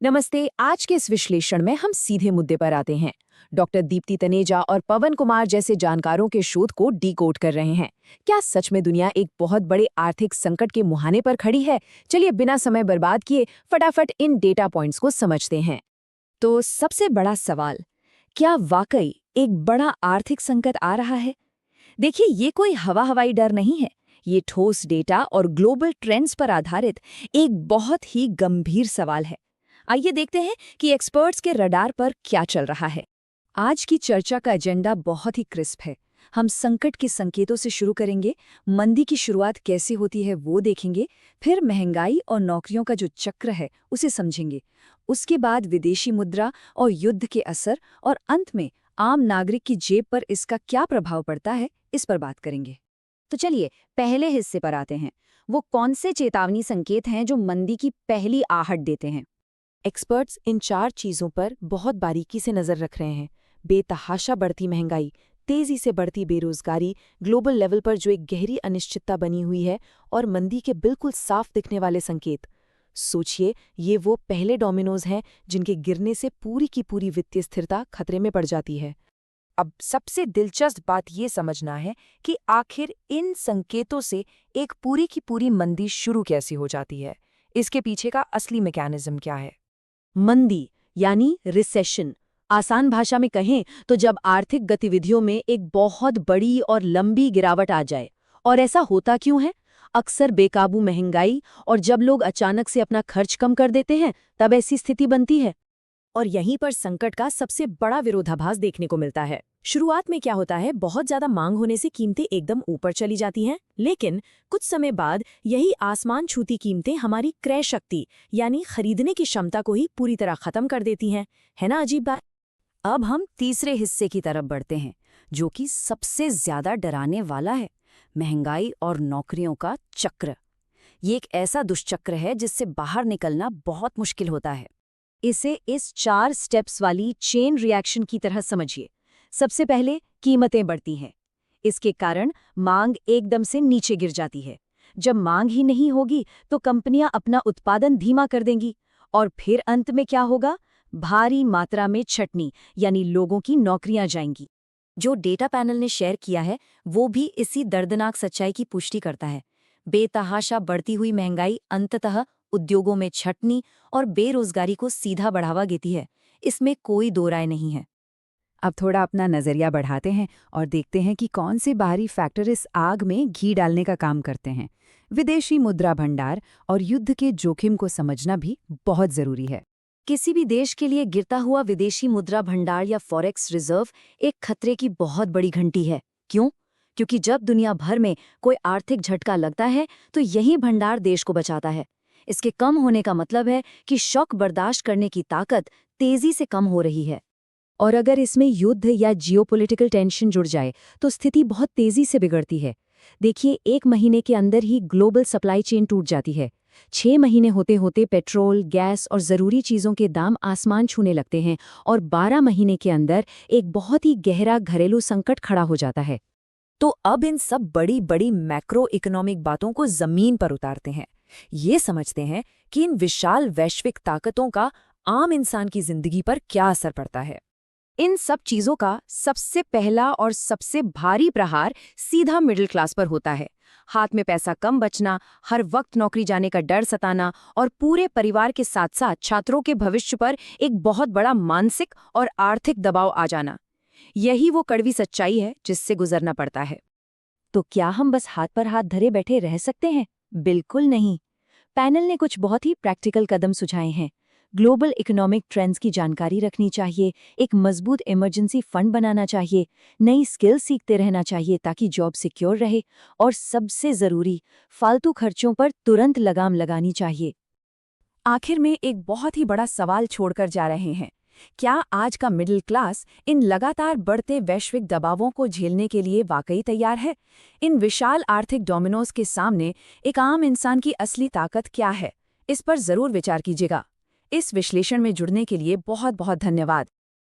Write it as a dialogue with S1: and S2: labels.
S1: नमस्ते। आज के इस विश्लेषण में हम सीधे मुद्दे पर आते हैं। डॉक्टर दीप्ति तनेजा और पवन कुमार जैसे जानकारों के शोध को डीकोड कर रहे हैं। क्या सच में दुनिया एक बहुत बड़े आर्थिक संकट के मुहाने पर खड़ी है? चलिए बिना समय बर्बाद किए फटाफट इन डेटा पॉइंट्स को समझते हैं। तो सबसे बड़ा सवाल, क्या वाकई एक बड़ा आर्थिक संकट आ रहा है? देखिए, ये कोई हवाई डर नहीं है। ये ठोस डेटा और ग्लोबल ट्रेंड्स पर आधारित एक बहुत ही गंभीर सवाल है। आइए देखते हैं कि एक्सपर्ट्स के रडार पर क्या चल रहा है। आज की चर्चा का एजेंडा बहुत ही क्रिस्प है। हम संकट के संकेतों से शुरू करेंगे, मंदी की शुरुआत कैसे होती है वो देखेंगे, फिर महंगाई और नौकरियों का जो चक्र है उसे समझेंगे। उसके बाद विदेशी मुद्रा और युद्ध के असर, और अंत में आम नागरिक की जेब पर इसका क्या प्रभाव पड़ता है, इस पर बात करेंगे। तो चलिए पहले हिस्से पर आते हैं। वो कौन से चेतावनी संकेत हैं जो मंदी की पहली आहट देते हैं? एक्सपर्ट्स इन 4 चीज़ों पर बहुत बारीकी से नज़र रख रहे हैं। बेतहाशा बढ़ती महंगाई, तेज़ी से बढ़ती बेरोजगारी, ग्लोबल लेवल पर जो एक गहरी अनिश्चितता बनी हुई है, और मंदी के बिल्कुल साफ दिखने वाले संकेत। सोचिए, ये वो पहले डोमिनोज हैं जिनके गिरने से पूरी की पूरी वित्तीय स्थिरता खतरे में पड़ जाती है। अब सबसे दिलचस्प बात ये समझना है कि आखिर इन संकेतों से एक पूरी की पूरी मंदी शुरू कैसी हो जाती है। इसके पीछे का असली मैकेनिज्म क्या है? मंदी यानी रिसेशन, आसान भाषा में कहें तो जब आर्थिक गतिविधियों में एक बहुत बड़ी और लंबी गिरावट आ जाए। और ऐसा होता क्यों है? अक्सर बेकाबू महंगाई और जब लोग अचानक से अपना खर्च कम कर देते हैं, तब ऐसी स्थिति बनती है। और यहीं पर संकट का सबसे बड़ा विरोधाभास देखने को मिलता है। शुरुआत में क्या होता है, बहुत ज्यादा मांग होने से कीमतें एकदम ऊपर चली जाती हैं, लेकिन कुछ समय बाद यही आसमान छूती कीमतें हमारी क्रय शक्ति यानी खरीदने की क्षमता को ही पूरी तरह खत्म कर देती हैं। है ना अजीब बात? अब हम तीसरे हिस्से की तरफ बढ़ते हैं, जो कि सबसे ज्यादा डराने वाला है, महंगाई और नौकरियों का चक्र। ये एक ऐसा दुष्चक्र है जिससे बाहर निकलना बहुत मुश्किल होता है। इसे इस 4 स्टेप्स वाली चेन रिएक्शन की तरह समझिए। सबसे पहले कीमतें बढ़ती हैं। इसके कारण मांग एकदम से नीचे गिर जाती है। जब मांग ही नहीं होगी तो कंपनियां अपना उत्पादन धीमा कर देंगी, और फिर अंत में क्या होगा? भारी मात्रा में छटनी यानी लोगों की नौकरियां जाएंगी। जो डेटा पैनल ने शेयर किया है वो भी इसी दर्दनाक सच्चाई की पुष्टि करता है। बेतहाशा बढ़ती हुई महंगाई अंततः उद्योगों में छटनी और बेरोजगारी को सीधा बढ़ावा देती है। इसमें कोई दो राय नहीं है। अब थोड़ा अपना नजरिया बढ़ाते हैं और देखते हैं कि कौन से बाहरी फैक्टर इस आग में घी डालने का काम करते हैं। विदेशी मुद्रा भंडार और युद्ध के जोखिम को समझना भी बहुत जरूरी है। किसी भी देश के लिए गिरता हुआ विदेशी मुद्रा भंडार या फॉरेक्स रिजर्व एक खतरे की बहुत बड़ी घंटी है। क्यों? क्योंकि जब दुनिया भर में कोई आर्थिक झटका लगता है तो यही भंडार देश को बचाता है। इसके कम होने का मतलब है कि शॉक बर्दाश्त करने की ताकत तेजी से कम हो रही है। और अगर इसमें युद्ध या जियोपॉलिटिकल टेंशन जुड़ जाए तो स्थिति बहुत तेजी से बिगड़ती है। देखिए, 1 महीने के अंदर ही ग्लोबल सप्लाई चेन टूट जाती है। 6 महीने होते होते पेट्रोल, गैस और ज़रूरी चीज़ों के दाम आसमान छूने लगते हैं, और 12 महीने के अंदर एक बहुत ही गहरा घरेलू संकट खड़ा हो जाता है। तो अब इन सब बड़ी बड़ी मैक्रो इकोनॉमिक बातों को ज़मीन पर उतारते हैं। ये समझते हैं कि इन विशाल वैश्विक ताकतों का आम इंसान की जिंदगी पर क्या असर पड़ता है। इन सब चीजों का सबसे पहला और सबसे भारी प्रहार सीधा मिडिल क्लास पर होता है। हाथ में पैसा कम बचना, हर वक्त नौकरी जाने का डर सताना, और पूरे परिवार के साथ साथ छात्रों के भविष्य पर एक बहुत बड़ा मानसिक और आर्थिक दबाव आ जाना। यही वो कड़वी सच्चाई है जिससे गुजरना पड़ता है। तो क्या हम बस हाथ पर हाथ धरे बैठे रह सकते हैं? बिल्कुल नहीं। पैनल ने कुछ बहुत ही प्रैक्टिकल कदम सुझाए हैं। ग्लोबल इकोनॉमिक ट्रेंड्स की जानकारी रखनी चाहिए, एक मजबूत इमरजेंसी फंड बनाना चाहिए, नई स्किल सीखते रहना चाहिए ताकि जॉब सिक्योर रहे, और सबसे ज़रूरी, फालतू खर्चों पर तुरंत लगाम लगानी चाहिए। आखिर में एक बहुत ही बड़ा सवाल छोड़कर जा रहे हैं। क्या आज का मिडिल क्लास इन लगातार बढ़ते वैश्विक दबावों को झेलने के लिए वाकई तैयार है? इन विशाल आर्थिक डोमिनोज के सामने एक आम इंसान की असली ताकत क्या है? इस पर जरूर विचार कीजिएगा। इस विश्लेषण में जुड़ने के लिए बहुत बहुत धन्यवाद।